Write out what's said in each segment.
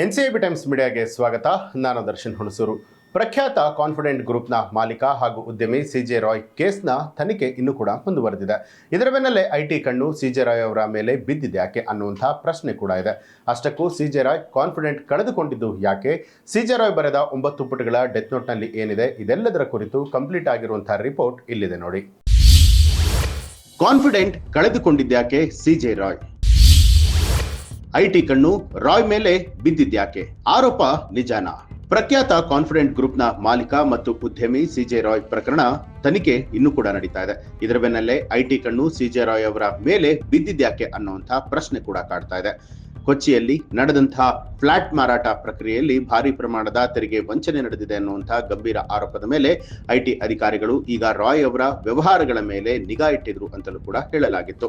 NCIB times ಮೀಡಿಯಾಗೆ ಸ್ವಾಗತ. ನಾನು ದರ್ಶನ್ ಹುಣಸೂರು. ಪ್ರಖ್ಯಾತ ಕಾನ್ಫಿಡೆಂಟ್ ಗ್ರೂಪ್ನ ಮಾಲೀಕ ಹಾಗೂ ಉದ್ಯಮಿ ಸಿಜೆ ರಾಯ್ ಕೇಸ್ನ ತನಿಖೆ ಇನ್ನೂ ಕೂಡ ಮುಂದುವರೆದಿದೆ. ಇದರ ಬೆನ್ನಲ್ಲೇ ಐಟಿ ಕಣ್ಣು ಸಿಜೆ ರಾಯ್ ಅವರ ಮೇಲೆ ಬಿದ್ದಿದೆ ಯಾಕೆ ಅನ್ನುವಂಥ ಪ್ರಶ್ನೆ ಕೂಡ ಇದೆ. ಅಷ್ಟಕ್ಕೂ ಸಿಜೆ ರಾಯ್ ಕಾನ್ಫಿಡೆಂಟ್ ಕಳೆದುಕೊಂಡಿದ್ದು ಯಾಕೆ, ಸಿಜೆ ರಾಯ್ ಬರೆದ 9 ಪುಟಗಳ ಡೆತ್ ನೋಟ್ನಲ್ಲಿ ಏನಿದೆ, ಇದೆಲ್ಲದರ ಕುರಿತು ಕಂಪ್ಲೀಟ್ ಆಗಿರುವಂತಹ ರಿಪೋರ್ಟ್ ಇಲ್ಲಿದೆ ನೋಡಿ. ಕಾನ್ಫಿಡೆಂಟ್ ಕಳೆದುಕೊಂಡಿದ್ಯಾಕೆ ಸಿಜೆ ರಾಯ್? ಐಟಿ ಕಣ್ಣು ರಾಯ್ ಮೇಲೆ ಬಿದ್ದಿದ್ಯಾಕೆ? ಆರೋಪ ನಿಜಾನಾ? ಪ್ರಖ್ಯಾತ ಕಾನ್ಫಿಡೆಂಟ್ ಗ್ರೂಪ್ನ ಮಾಲೀಕ ಮತ್ತು ಉದ್ಯಮಿ ಸಿಜೆ ರಾಯ್ ಪ್ರಕರಣ ತನಿಖೆ ಇನ್ನೂ ಕೂಡ ನಡೀತಾ ಇದೆ. ಇದರ ಬೆನ್ನಲ್ಲೇ ಐಟಿ ಕಣ್ಣು ಸಿಜೆ ರಾಯ್ ಅವರ ಮೇಲೆ ಬಿದ್ದಿದ್ಯಾಕೆ ಅನ್ನುವಂತಹ ಪ್ರಶ್ನೆ ಕೂಡ ಕಾಡ್ತಾ ಇದೆ. ಕೊಚ್ಚಿಯಲ್ಲಿ ನಡೆದಂತಹ ಫ್ಲಾಟ್ ಮಾರಾಟ ಪ್ರಕ್ರಿಯೆಯಲ್ಲಿ ಭಾರಿ ಪ್ರಮಾಣದ ತೆರಿಗೆ ವಂಚನೆ ನಡೆದಿದೆ ಅನ್ನುವಂತಹ ಗಂಭೀರ ಆರೋಪದ ಮೇಲೆ ಐಟಿ ಅಧಿಕಾರಿಗಳು ಈಗ ರಾಯ್ ಅವರ ವ್ಯವಹಾರಗಳ ಮೇಲೆ ನಿಗಾ ಇಟ್ಟಿದ್ರು ಅಂತಲೂ ಕೂಡ ಹೇಳಲಾಗಿತ್ತು.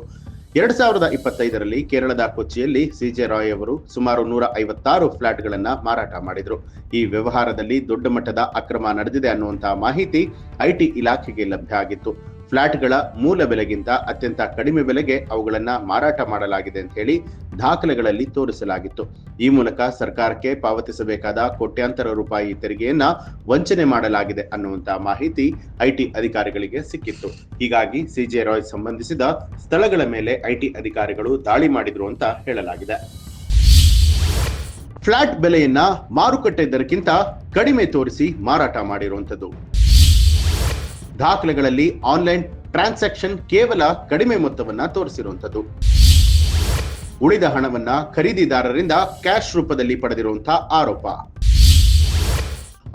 2025ರಲ್ಲಿ ಕೇರಳದ ಕೊಚ್ಚಿಯಲ್ಲಿ ಸಿಜೆ ರಾಯ್ ಅವರು ಸುಮಾರು 156 ಫ್ಲಾಟ್ಗಳನ್ನ ಮಾರಾಟ ಮಾಡಿದ್ರು. ಈ ವ್ಯವಹಾರದಲ್ಲಿ ದೊಡ್ಡ ಮಟ್ಟದ ಅಕ್ರಮ ನಡೆದಿದೆ ಅನ್ನುವಂತಹ ಮಾಹಿತಿ ಐಟಿ ಇಲಾಖೆಗೆ ಲಭ್ಯ ಆಗಿತ್ತು. ಫ್ಲಾಟ್ಗಳ ಮೂಲ ಬೆಲೆಗಿಂತ ಅತ್ಯಂತ ಕಡಿಮೆ ಬೆಲೆಗೆ ಅವುಗಳನ್ನ ಮಾರಾಟ ಮಾಡಲಾಗಿದೆ ಅಂತ ಹೇಳಿ ದಾಖಲೆಗಳಲ್ಲಿ ತೋರಿಸಲಾಗಿತ್ತು. ಈ ಮೂಲಕ ಸರ್ಕಾರಕ್ಕೆ ಪಾವತಿಸಬೇಕಾದ ಕೋಟ್ಯಾಂತರ ರೂಪಾಯಿ ತೆರಿಗೆಯನ್ನ ವಂಚನೆ ಮಾಡಲಾಗಿದೆ ಅನ್ನುವಂತಹ ಮಾಹಿತಿ ಐಟಿ ಅಧಿಕಾರಿಗಳಿಗೆ ಸಿಕ್ಕಿತ್ತು. ಹೀಗಾಗಿ ಸಿಜೆ ರಾಯ್ ಸಂಬಂಧಿಸಿದ ಸ್ಥಳಗಳ ಮೇಲೆ ಐಟಿ ಅಧಿಕಾರಿಗಳು ದಾಳಿ ಮಾಡಿದ್ರು ಅಂತ ಹೇಳಲಾಗಿದೆ. ಫ್ಲಾಟ್ ಬೆಲೆಯನ್ನ ಮಾರುಕಟ್ಟೆ ದರಕ್ಕಿಂತ ಕಡಿಮೆ ತೋರಿಸಿ ಮಾರಾಟ ಮಾಡಿರುವಂತದ್ದು. ದಾಖಲೆಗಳಲ್ಲಿ ಆನ್ಲೈನ್ ಟ್ರಾನ್ಸಾಕ್ಷನ್ ಕೇವಲ ಕಡಿಮೆ ಮೊತ್ತವನ್ನ ತೋರಿಸಿರುವಂತದ್ದು. ಉಳಿದ ಹಣವನ್ನ ಖರೀದಿದಾರರಿಂದ ಕ್ಯಾಶ್ ರೂಪದಲ್ಲಿ ಪಡೆದಿರುವಂತಹ ಆರೋಪ.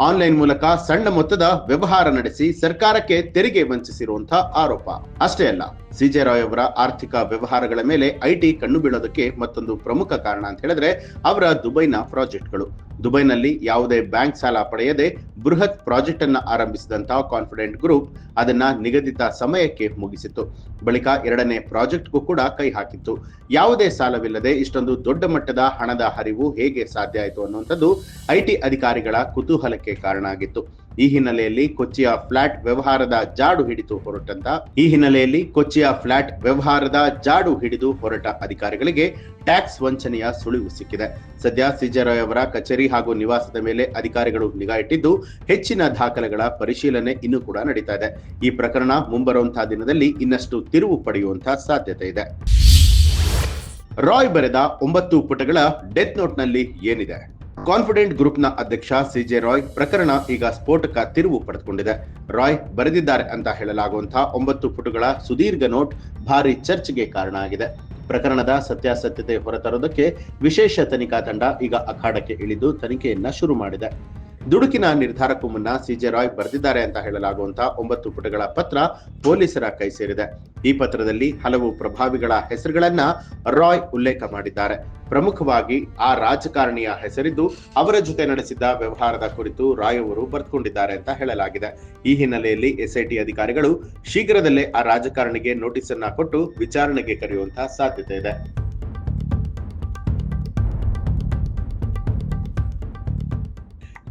ಆನ್ಲೈನ್ ಮೂಲಕ ಸಣ್ಣ ಮೊತ್ತದ ವ್ಯವಹಾರ ನಡೆಸಿ ಸರ್ಕಾರಕ್ಕೆ ತೆರಿಗೆ ವಂಚಿಸಿರುವಂತಹ ಆರೋಪ. ಅಷ್ಟೇ ಅಲ್ಲ, ಸಿಜೆ ರಾಯ್ ಅವರ ಆರ್ಥಿಕ ವ್ಯವಹಾರಗಳ ಮೇಲೆ ಐಟಿ ಕಣ್ಣು ಬೀಳೋದಕ್ಕೆ ಮತ್ತೊಂದು ಪ್ರಮುಖ ಕಾರಣ ಅಂತ ಹೇಳಿದ್ರೆ ಅವರ ದುಬೈನ ಪ್ರಾಜೆಕ್ಟ್ಗಳು. ದುಬೈನಲ್ಲಿ ಯಾವುದೇ ಬ್ಯಾಂಕ್ ಸಾಲ ಪಡೆಯದೆ ಬೃಹತ್ ಪ್ರಾಜೆಕ್ಟ್ ಅನ್ನ ಆರಂಭಿಸಿದಂತಹ ಕಾನ್ಫಿಡೆಂಟ್ ಗ್ರೂಪ್ ಅದನ್ನ ನಿಗದಿತ ಸಮಯಕ್ಕೆ ಮುಗಿಸಿತ್ತು. ಬಳಿಕ 2ನೇ ಪ್ರಾಜೆಕ್ಟ್ಗೂ ಕೂಡ ಕೈ ಹಾಕಿತ್ತು. ಯಾವುದೇ ಸಾಲವಿಲ್ಲದೆ ಇಷ್ಟೊಂದು ದೊಡ್ಡ ಮಟ್ಟದ ಹಣದ ಹರಿವು ಹೇಗೆ ಸಾಧ್ಯ ಆಯಿತು ಅನ್ನುವಂಥದ್ದು ಐಟಿ ಅಧಿಕಾರಿಗಳ ಕುತೂಹಲಕ್ಕೆ ಕಾರಣ ಆಗಿತ್ತು. ಈ ಹಿನ್ನೆಲೆಯಲ್ಲಿ ಕೊಚ್ಚಿಯ ಫ್ಲಾಟ್ ವ್ಯವಹಾರದ ಜಾಡು ಹಿಡಿದು ಹೊರಟ ಅಧಿಕಾರಿಗಳಿಗೆ ಟ್ಯಾಕ್ಸ್ ವಂಚನೆಯ ಸುಳಿವು ಸಿಕ್ಕಿದೆ. ಸದ್ಯ ಸಿಜೆ ರಾಯ್ ಅವರ ಕಚೇರಿ ಹಾಗೂ ನಿವಾಸದ ಮೇಲೆ ಅಧಿಕಾರಿಗಳು ನಿಗಾ ಇಟ್ಟಿದ್ದು ಹೆಚ್ಚಿನ ದಾಖಲೆಗಳ ಪರಿಶೀಲನೆ ಇನ್ನೂ ಕೂಡ ನಡೀತಾ ಇದೆ. ಈ ಪ್ರಕರಣ ಮುಂಬರುವಂತಹ ದಿನದಲ್ಲಿ ಇನ್ನಷ್ಟು ತಿರುವು ಪಡೆಯುವಂತಹ ಸಾಧ್ಯತೆ ಇದೆ. ರಾಯ್ ಬರೆದ 9 ಪುಟಗಳ ಡೆತ್ ನೋಟ್ನಲ್ಲಿ ಏನಿದೆ? ಕಾನ್ಫಿಡೆಂಟ್ ಗ್ರೂಪ್ನ ಅಧ್ಯಕ್ಷ ಸಿಜೆ ರಾಯ್ ಪ್ರಕರಣ ಈಗ ಸ್ಫೋಟಕ ತಿರುವು ಪಡೆದುಕೊಂಡಿದೆ. ರಾಯ್ ಬರೆದಿದ್ದಾರೆ ಅಂತ ಹೇಳಲಾಗುವಂತಹ 9 ಪುಟಗಳ ಸುದೀರ್ಘ ನೋಟ್ ಭಾರಿ ಚರ್ಚೆಗೆ ಕಾರಣ ಆಗಿದೆ. ಪ್ರಕರಣದ ಸತ್ಯಾಸತ್ಯತೆ ಹೊರತರೋದಕ್ಕೆ ವಿಶೇಷ ತನಿಖಾ ತಂಡ ಈಗ ಅಖಾಡಕ್ಕೆ ಇಳಿದು ತನಿಖೆಯನ್ನ ಶುರು ಮಾಡಿದೆ. ದುಡುಕಿನ ನಿರ್ಧಾರಕ್ಕೂ ಮುನ್ನ ಸಿಜೆ ರಾಯ್ ಬರೆದಿದ್ದಾರೆ ಅಂತ ಹೇಳಲಾಗುವಂತಹ 9 ಪುಟಗಳ ಪತ್ರ ಪೊಲೀಸರ ಕೈ ಸೇರಿದೆ. ಈ ಪತ್ರದಲ್ಲಿ ಹಲವು ಪ್ರಭಾವಿಗಳ ಹೆಸರುಗಳನ್ನ ರಾಯ್ ಉಲ್ಲೇಖ ಮಾಡಿದ್ದಾರೆ. ಪ್ರಮುಖವಾಗಿ ಆ ರಾಜಕಾರಣಿಯ ಹೆಸರಿದ್ದು ಅವರ ಜೊತೆ ನಡೆಸಿದ್ದ ವ್ಯವಹಾರದ ಕುರಿತು ರಾಯ್ ಅವರು ಬರೆದುಕೊಂಡಿದ್ದಾರೆ ಅಂತ ಹೇಳಲಾಗಿದೆ. ಈ ಹಿನ್ನೆಲೆಯಲ್ಲಿ ಎಸ್ಐಟಿ ಅಧಿಕಾರಿಗಳು ಶೀಘ್ರದಲ್ಲೇ ಆ ರಾಜಕಾರಣಿಗೆ ನೋಟಿಸ್ ಅನ್ನ ಕೊಟ್ಟು ವಿಚಾರಣೆಗೆ ಕರೆಯುವಂತಹ ಸಾಧ್ಯತೆ ಇದೆ.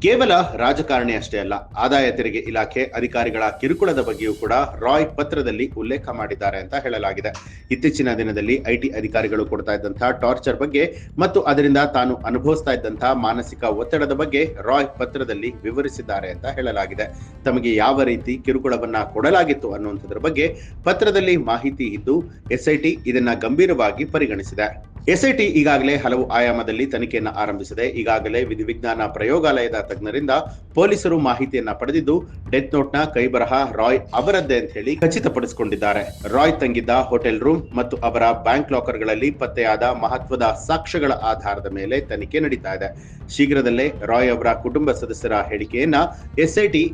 ಕೇವಲ ರಾಜಕಾರಣಿ ಅಷ್ಟೇ ಅಲ್ಲ, ಆದಾಯ ತೆರಿಗೆ ಇಲಾಖೆ ಅಧಿಕಾರಿಗಳ ಕಿರುಕುಳದ ಬಗ್ಗೆಯೂ ಕೂಡ ರಾಯ್ ಪತ್ರದಲ್ಲಿ ಉಲ್ಲೇಖ ಮಾಡಿದ್ದಾರೆ ಅಂತ ಹೇಳಲಾಗಿದೆ. ಇತ್ತೀಚಿನ ದಿನದಲ್ಲಿ ಐಟಿ ಅಧಿಕಾರಿಗಳು ಕೊಡ್ತಾ ಇದ್ದಂತಹ ಟಾರ್ಚರ್ ಬಗ್ಗೆ ಮತ್ತು ಅದರಿಂದ ತಾನು ಅನುಭವಿಸ್ತಾ ಇದ್ದಂತಹ ಮಾನಸಿಕ ಒತ್ತಡದ ಬಗ್ಗೆ ರಾಯ್ ಪತ್ರದಲ್ಲಿ ವಿವರಿಸಿದ್ದಾರೆ ಅಂತ ಹೇಳಲಾಗಿದೆ. ತಮಗೆ ಯಾವ ರೀತಿ ಕಿರುಕುಳವನ್ನ ಕೊಡಲಾಗಿತ್ತು ಅನ್ನುವಂಥದ್ರ ಬಗ್ಗೆ ಪತ್ರದಲ್ಲಿ ಮಾಹಿತಿ ಇದ್ದು ಎಸ್ಐಟಿ ಇದನ್ನ ಗಂಭೀರವಾಗಿ ಪರಿಗಣಿಸಿದೆ. ಎಸ್ಐಟಿ ಈಗಾಗಲೇ ಹಲವು ಆಯಾಮದಲ್ಲಿ ತನಿಖೆಯನ್ನ ಆರಂಭಿಸಿದೆ. ಈಗಾಗಲೇ ವಿಧಿವಿಜ್ಞಾನ ಪ್ರಯೋಗಾಲಯದ ತಜ್ಞರಿಂದ ಪೊಲೀಸರು ಮಾಹಿತಿಯನ್ನ ಪಡೆದಿದ್ದು ಡೆತ್ ನೋಟ್ನ ಕೈಬರಹ ರಾಯ್ ಅವರದ್ದೇ ಅಂತ ಹೇಳಿ ಖಚಿತಪಡಿಸಿಕೊಂಡಿದ್ದಾರೆ. ರಾಯ್ ತಂಗಿದ್ದ ಹೋಟೆಲ್ ರೂಮ್ ಮತ್ತು ಅವರ ಬ್ಯಾಂಕ್ ಲಾಕರ್ಗಳಲ್ಲಿ ಪತ್ತೆಯಾದ ಮಹತ್ವದ ಸಾಕ್ಷ್ಯಗಳ ಆಧಾರದ ಮೇಲೆ ತನಿಖೆ ನಡೀತಾ ಇದೆ. ಶೀಘ್ರದಲ್ಲೇ ರಾಯ್ ಅವರ ಕುಟುಂಬ ಸದಸ್ಯರ ಹೇಳಿಕೆಯನ್ನ ಎಸ್ಐಟಿ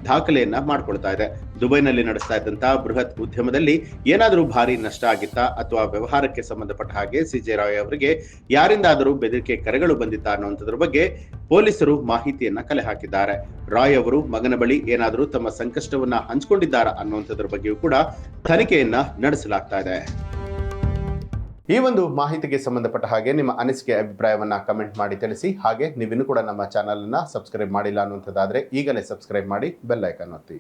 ದಾಖಲೆಯನ್ನ ಮಾಡ್ಕೊಳ್ತಾ ಇದೆ. ದುಬೈನಲ್ಲಿ ನಡೆಸ್ತಾ ಇದ್ದಂತಹ ಬೃಹತ್ ಉದ್ಯಮದಲ್ಲಿ ಏನಾದರೂ ಭಾರಿ ನಷ್ಟ ಆಗಿತ್ತಾ ಅಥವಾ ವ್ಯವಹಾರಕ್ಕೆ ಸಂಬಂಧಪಟ್ಟ ಹಾಗೆ ಸಿಜೆ ರಾಯ್ ಅವರಿಗೆ ಯಾರಿಂದಾದರೂ ಬೆದರಿಕೆ ಕರೆಗಳು ಬಂದಿತ್ತಾ ಅನ್ನುವಂಥದ್ರ ಬಗ್ಗೆ ಪೊಲೀಸರು ಮಾಹಿತಿಯನ್ನ ಕಲೆ ಹಾಕಿದ್ದಾರೆ. ರಾಯ್ ಅವರು ಮಗನ ಬಳಿ ಏನಾದರೂ ತಮ್ಮ ಸಂಕಷ್ಟವನ್ನ ಹಂಚಿಕೊಂಡಿದ್ದಾರಾ ಅನ್ನುವಂಥದ್ರ ಬಗ್ಗೆಯೂ ಕೂಡ ತನಿಖೆಯನ್ನ ನಡೆಸಲಾಗ್ತಾ ಇದೆ. ಈ ಒಂದು ಮಾಹಿತಿಗೆ ಸಂಬಂಧಪಟ್ಟ ಹಾಗೆ ನಿಮ್ಮ ಅನಿಸಿಕೆ ಅಭಿಪ್ರಾಯವನ್ನ ಕಮೆಂಟ್ ಮಾಡಿ ತಿಳಿಸಿ. ಹಾಗೆ ನೀವಿನ್ನೂ ಕೂಡ ನಮ್ಮ ಚಾನಲ್ ಅನ್ನ ಸಬ್ಸ್ಕ್ರೈಬ್ ಮಾಡಿಲ್ಲ ಅನ್ನುವಂಥದ್ದಾದ್ರೆ ಈಗಲೇ ಸಬ್ಸ್ಕ್ರೈಬ್ ಮಾಡಿ ಬೆಲ್ ಐಕಾನ್ ಒತ್ತಿ.